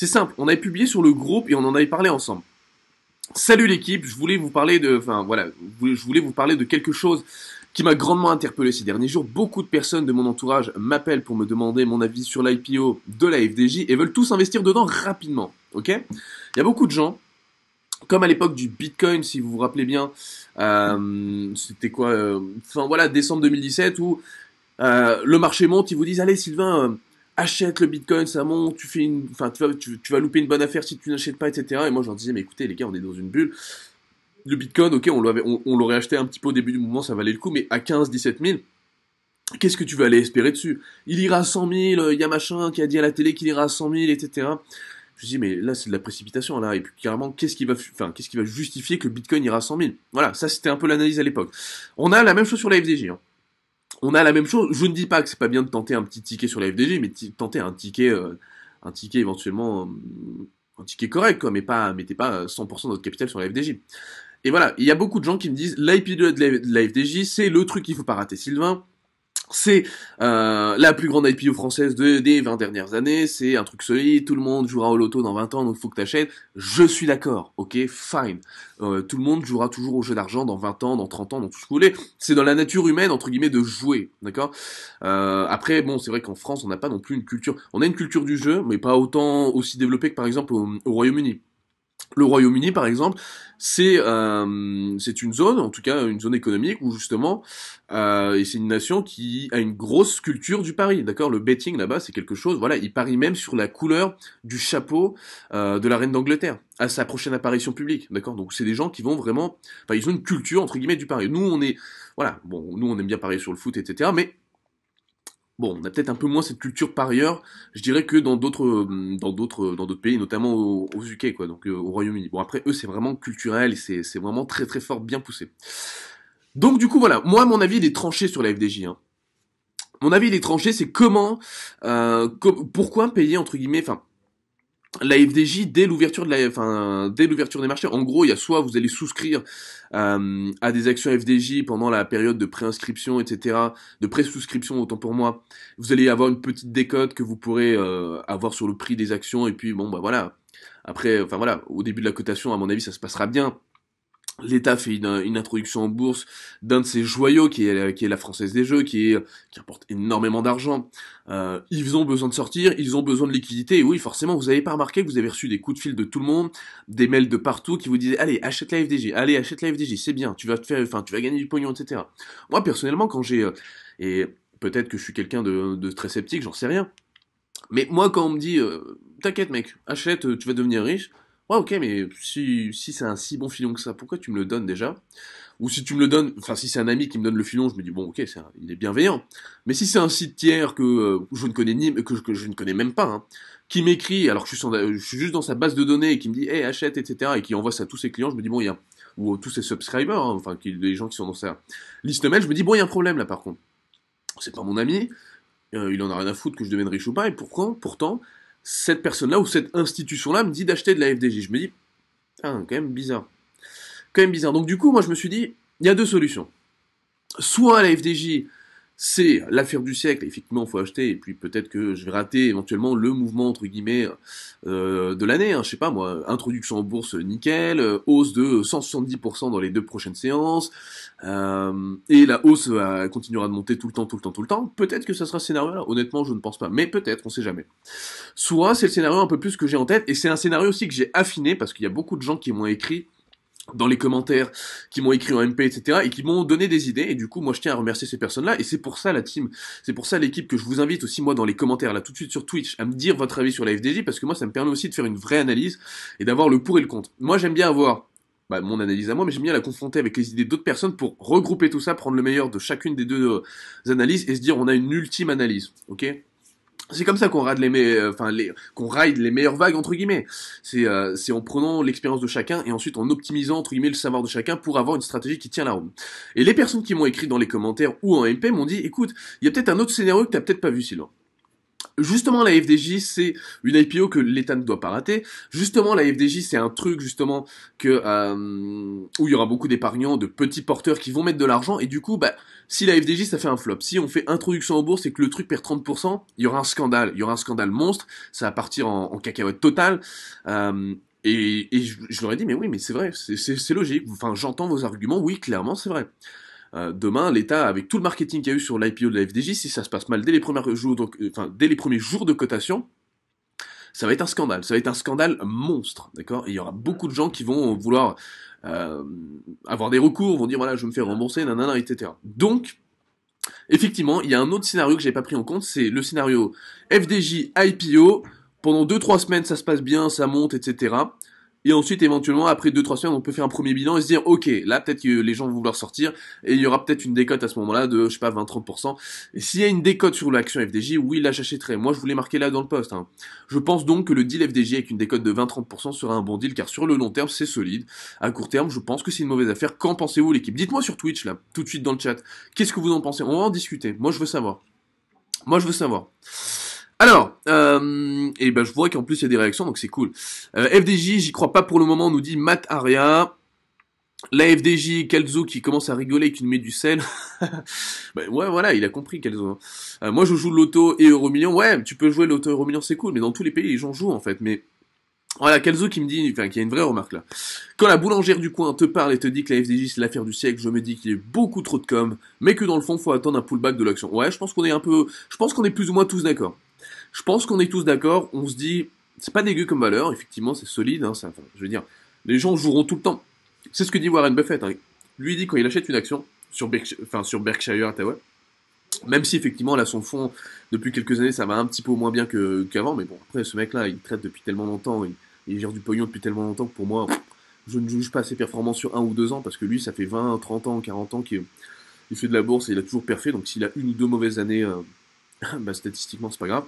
C'est simple, on avait publié sur le groupe et on en avait parlé ensemble. Salut l'équipe, je voulais vous parler de, enfin voilà, je voulais vous parler de quelque chose qui m'a grandement interpellé ces derniers jours. Beaucoup de personnes de mon entourage m'appellent pour me demander mon avis sur l'IPO de la FDJ et veulent tous investir dedans rapidement. Ok? Il y a beaucoup de gens, comme à l'époque du Bitcoin, si vous vous rappelez bien, c'était quoi, enfin voilà, décembre 2017 où le marché monte, ils vous disent allez Sylvain, achète le Bitcoin, ça monte, tu fais une, enfin tu vas louper une bonne affaire si tu n'achètes pas, etc. Et moi je leur disais mais écoutez les gars, on est dans une bulle. Le Bitcoin, ok, on l'aurait acheté un petit peu au début du mouvement, ça valait le coup, mais à 15-17 000, qu'est-ce que tu vas aller espérer dessus? Il ira à 100 000, il y a machin qui a dit à la télé qu'il ira à 100 000, etc. Je dis mais là c'est de la précipitation là, et puis carrément qu'est-ce qui va justifier que le Bitcoin ira à 100 000? Voilà, ça c'était un peu l'analyse à l'époque. On a la même chose sur la FDJ. Hein. On a la même chose. Je ne dis pas que c'est pas bien de tenter un petit ticket sur la FDJ, mais tenter un ticket éventuellement, un ticket correct quoi, mettez pas 100% de votre capital sur la FDJ. Et voilà, il y a beaucoup de gens qui me disent l'IPO de la FDJ, c'est le truc qu'il faut pas rater, Sylvain. C'est la plus grande IPO française des 20 dernières années, c'est un truc solide, tout le monde jouera au loto dans 20 ans, donc faut que t'achètes. Je suis d'accord, ok, fine. Tout le monde jouera toujours au jeu d'argent dans 20 ans, dans 30 ans, dans tout ce que vous voulez. C'est dans la nature humaine, entre guillemets, de jouer, d'accord. Après, bon, c'est vrai qu'en France, on n'a pas non plus une culture... On a une culture du jeu, mais pas autant aussi développée que par exemple au Royaume-Uni. Le Royaume-Uni, par exemple, c'est une zone, en tout cas une zone économique où justement, et c'est une nation qui a une grosse culture du pari, d'accord. Le betting là-bas, c'est quelque chose. Voilà, ils parient même sur la couleur du chapeau de la reine d'Angleterre à sa prochaine apparition publique, d'accord. Donc c'est des gens qui vont vraiment, enfin ils ont une culture entre guillemets du pari. Nous on est, voilà, bon, nous on aime bien parier sur le foot, etc. Mais bon, on a peut-être un peu moins cette culture parieur, je dirais que dans d'autres pays, notamment aux UK, quoi, donc au Royaume-Uni. Bon, après, eux, c'est vraiment culturel, et c'est vraiment très très fort, bien poussé. Donc, du coup, voilà, moi, mon avis, il est tranché sur la FDJ, hein. Mon avis, il est tranché, c'est pourquoi payer, entre guillemets, enfin, la FDJ dès l'ouverture dès l'ouverture des marchés. En gros, il y a soit vous allez souscrire à des actions FDJ pendant la période de préinscription, etc., de pré-souscription autant pour moi. Vous allez avoir une petite décote que vous pourrez avoir sur le prix des actions et puis bon bah voilà. Après, enfin voilà, au début de la cotation, à mon avis, ça se passera bien. L'État fait une introduction en bourse d'un de ses joyaux qui est la Française des Jeux, qui apporte énormément d'argent. Ils ont besoin de sortir, ils ont besoin de liquidité. Et oui, forcément, vous n'avez pas remarqué que vous avez reçu des coups de fil de tout le monde, des mails de partout qui vous disaient allez achète la FDJ, allez achète la FDJ, c'est bien, tu vas te faire, enfin tu vas gagner du pognon, etc. Moi personnellement, quand j'ai et peut-être que je suis quelqu'un de très sceptique, j'en sais rien. Mais moi, quand on me dit, t'inquiète mec, achète, tu vas devenir riche, ouais ok, mais si c'est un si bon filon que ça, pourquoi tu me le donnes déjà? Ou si tu me le donnes, enfin si c'est un ami qui me donne le filon, je me dis bon ok, il est bienveillant. Mais si c'est un site tiers que je ne connais ni, que je ne connais même pas, hein, qui m'écrit alors que je suis juste dans sa base de données et qui me dit hey achète, etc. et qui envoie ça à tous ses clients, je me dis bon il y a ou tous ses subscribers, hein, enfin les gens qui sont dans sa liste mail, je me dis bon il y a un problème là par contre. C'est pas mon ami, il en a rien à foutre que je devienne riche ou pas, et pourtant, cette personne-là ou cette institution-là me dit d'acheter de la FDJ. Je me dis, ah, quand même bizarre. Quand même bizarre. Donc du coup, moi je me suis dit, il y a deux solutions. Soit la FDJ, c'est l'affaire du siècle, effectivement, il faut acheter, et puis peut-être que je vais rater éventuellement le mouvement, entre guillemets, de l'année, hein, je sais pas moi, introduction en bourse nickel, hausse de 170% dans les 2 prochaines séances, et la hausse continuera de monter tout le temps, tout le temps, tout le temps. Peut-être que ça sera ce scénario-là, honnêtement, je ne pense pas, mais peut-être, on sait jamais. Soit c'est le scénario un peu plus que j'ai en tête, et c'est un scénario aussi que j'ai affiné, parce qu'il y a beaucoup de gens qui m'ont écrit dans les commentaires, qui m'ont écrit en MP, etc., et qui m'ont donné des idées, et du coup, moi, je tiens à remercier ces personnes-là, et c'est pour ça, la team, c'est pour ça, l'équipe, que je vous invite aussi, moi, dans les commentaires, là, tout de suite sur Twitch, à me dire votre avis sur la FDJ, parce que moi, ça me permet aussi de faire une vraie analyse, et d'avoir le pour et le contre. Moi, j'aime bien avoir mon analyse à moi, mais j'aime bien la confronter avec les idées d'autres personnes pour regrouper tout ça, prendre le meilleur de chacune des deux analyses, et se dire, on a une ultime analyse, ok? C'est comme ça qu'on ride qu'on ride les meilleures vagues entre guillemets. C'est en prenant l'expérience de chacun et ensuite en optimisant entre guillemets le savoir de chacun pour avoir une stratégie qui tient la route. Et les personnes qui m'ont écrit dans les commentaires ou en MP m'ont dit, écoute, il y a peut-être un autre scénario que t'as peut-être pas vu, Sylvain. Justement, la FDJ, c'est une IPO que l'État ne doit pas rater. Justement, la FDJ, c'est un truc justement que où il y aura beaucoup d'épargnants, de petits porteurs qui vont mettre de l'argent. Et du coup, bah, si la FDJ, ça fait un flop, si on fait introduction en bourse et que le truc perd 30%, il y aura un scandale. Il y aura un scandale monstre. Ça va partir en cacahuète totale. Je leur ai dit, mais oui, mais c'est vrai, c'est logique. Enfin, j'entends vos arguments. Oui, clairement, c'est vrai. Demain, l'État, avec tout le marketing qu'il y a eu sur l'IPO de la FDJ, si ça se passe mal dès les premiers jours, dès les premiers jours de cotation, ça va être un scandale. Ça va être un scandale monstre, d'accord. Et il y aura beaucoup de gens qui vont vouloir euh, avoir des recours, vont dire voilà, je me fais rembourser, nanana, etc. Donc, effectivement, il y a un autre scénario que j'ai pas pris en compte, c'est le scénario FDJ IPO. Pendant 2-3 semaines, ça se passe bien, ça monte, etc. Et ensuite, éventuellement, après 2-3 semaines, on peut faire un premier bilan et se dire, ok, là, peut-être que les gens vont vouloir sortir, et il y aura peut-être une décote à ce moment-là de, je sais pas, 20-30%. Et s'il y a une décote sur l'action FDJ, oui, là, j'achèterai. Moi, je voulais marquer là dans le post, hein. Je pense donc que le deal FDJ avec une décote de 20-30% sera un bon deal, car sur le long terme, c'est solide. À court terme, je pense que c'est une mauvaise affaire. Qu'en pensez-vous, l'équipe? Dites-moi sur Twitch, là, tout de suite dans le chat. Qu'est-ce que vous en pensez? On va en discuter. Moi, je veux savoir. Moi, je veux savoir. Alors, et ben je vois qu'en plus il y a des réactions, donc c'est cool. FDJ, j'y crois pas pour le moment, nous dit Matt Aria. La FDJ, Kelzo qui commence à rigoler et qui nous met du sel. Ben ouais, voilà, il a compris Kelzo, hein. Moi je joue l'auto et Euromillion. Ouais, tu peux jouer l'auto Euromillion, c'est cool, mais dans tous les pays les gens jouent en fait. Mais voilà, Kelzo qui me dit, enfin qui a une vraie remarque là. Quand la boulangère du coin te parle et te dit que la FDJ c'est l'affaire du siècle, je me dis qu'il y a beaucoup trop de com, mais que dans le fond faut attendre un pullback de l'action. Ouais, je pense qu'on est plus ou moins tous d'accord. Je pense qu'on est tous d'accord, on se dit, c'est pas dégueu comme valeur, effectivement, c'est solide, hein, enfin, je veux dire, les gens joueront tout le temps. C'est ce que dit Warren Buffett, hein. Lui, il dit quand il achète une action sur Berkshire Hathaway, même si effectivement, là, son fonds, depuis quelques années, ça va un petit peu moins bien qu'avant, mais bon, après, ce mec-là, il traite depuis tellement longtemps, il gère du pognon depuis tellement longtemps que pour moi, je ne juge pas ses performances sur 1 ou 2 ans, parce que lui, ça fait 20, 30 ans, 40 ans qu'il fait de la bourse et il a toujours perfait, donc s'il a 1 ou 2 mauvaises années, bah, statistiquement, c'est pas grave.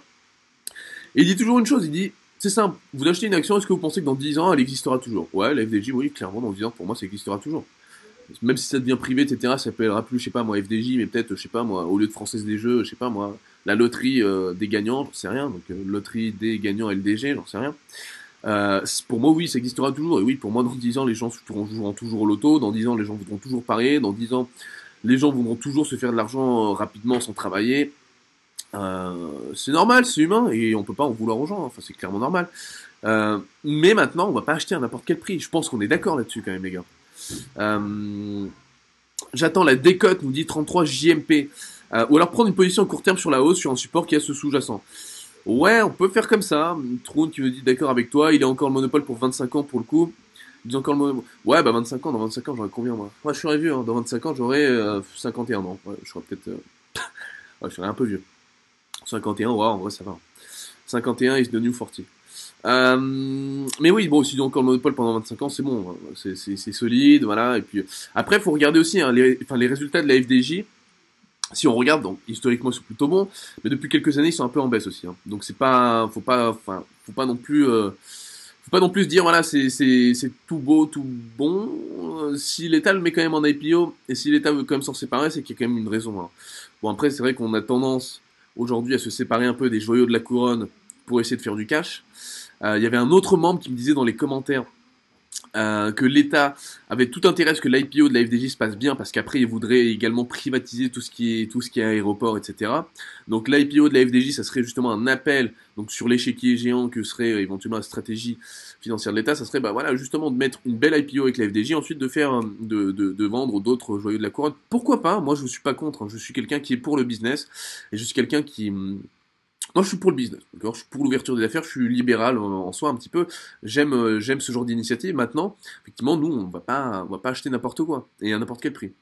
Et il dit toujours une chose, il dit, c'est simple, vous achetez une action, est-ce que vous pensez que dans 10 ans, elle existera toujours? Ouais, la FDJ, oui, clairement, dans 10 ans, pour moi, ça existera toujours. Même si ça devient privé, etc., ça s'appellera plus, je sais pas moi, FDJ, mais peut-être, je sais pas moi, au lieu de Française des Jeux, je sais pas moi, la loterie des gagnants, j'en sais rien, donc loterie des gagnants LDG, j'en sais rien. Pour moi, oui, ça existera toujours, et oui, pour moi, dans 10 ans, les gens joueront toujours au loto, dans 10 ans, les gens voudront toujours parier, dans 10 ans, les gens voudront toujours se faire de l'argent rapidement sans travailler, c'est normal, c'est humain, et on peut pas en vouloir aux gens, hein. Enfin c'est clairement normal. Mais maintenant, on va pas acheter à n'importe quel prix. Je pense qu'on est d'accord là-dessus quand même, les gars. Euh, J'attends la décote, nous dit 33 JMP. Ou alors prendre une position à court terme sur la hausse sur un support qui a ce sous-jacent. Ouais, on peut faire comme ça. Troun qui me dit d'accord avec toi, il a encore le monopole pour 25 ans pour le coup. Il dit encore le monopole. Ouais, bah 25 ans, dans 25 ans j'aurai combien moi? Ouais, je serai vieux, hein. Dans 25 ans j'aurai 51 ans. Ouais, je serai peut-être... ouais, je serai un peu vieux. 51, ouais, en vrai, ça va. 51 is the new 40. Mais oui, bon, s'ils ont encore le monopole pendant 25 ans, c'est bon, hein. C'est solide, voilà. Et puis, après, il faut regarder aussi hein, les résultats de la FDJ. Si on regarde, donc, historiquement, ils sont plutôt bons, mais depuis quelques années, ils sont un peu en baisse aussi, hein. Donc, c'est pas, faut pas non plus, faut pas non plus se dire, voilà, c'est tout beau, tout bon. Si l'État le met quand même en IPO, et si l'État veut quand même s'en séparer, c'est qu'il y a quand même une raison, hein. Bon, après, c'est vrai qu'on a tendance, aujourd'hui, à se séparer un peu des joyaux de la couronne pour essayer de faire du cash. Il y avait un autre membre qui me disait dans les commentaires que l'État avait tout intérêt à ce que l'IPO de la FDJ se passe bien parce qu'après il voudrait également privatiser tout ce qui est aéroport, etc. Donc l'IPO de la FDJ, ça serait justement un appel donc sur l'échiquier géant que serait éventuellement la stratégie financière de l'État, ça serait bah voilà justement de mettre une belle IPO avec la FDJ, ensuite de faire de vendre d'autres joyaux de la couronne. Pourquoi pas? Moi je suis pas contre, hein. Je suis quelqu'un qui est pour le business et je suis quelqu'un qui moi, je suis pour le business, d'accord. Je suis pour l'ouverture des affaires. Je suis libéral en soi un petit peu. J'aime ce genre d'initiative. Maintenant, effectivement, nous, on va pas acheter n'importe quoi et à n'importe quel prix.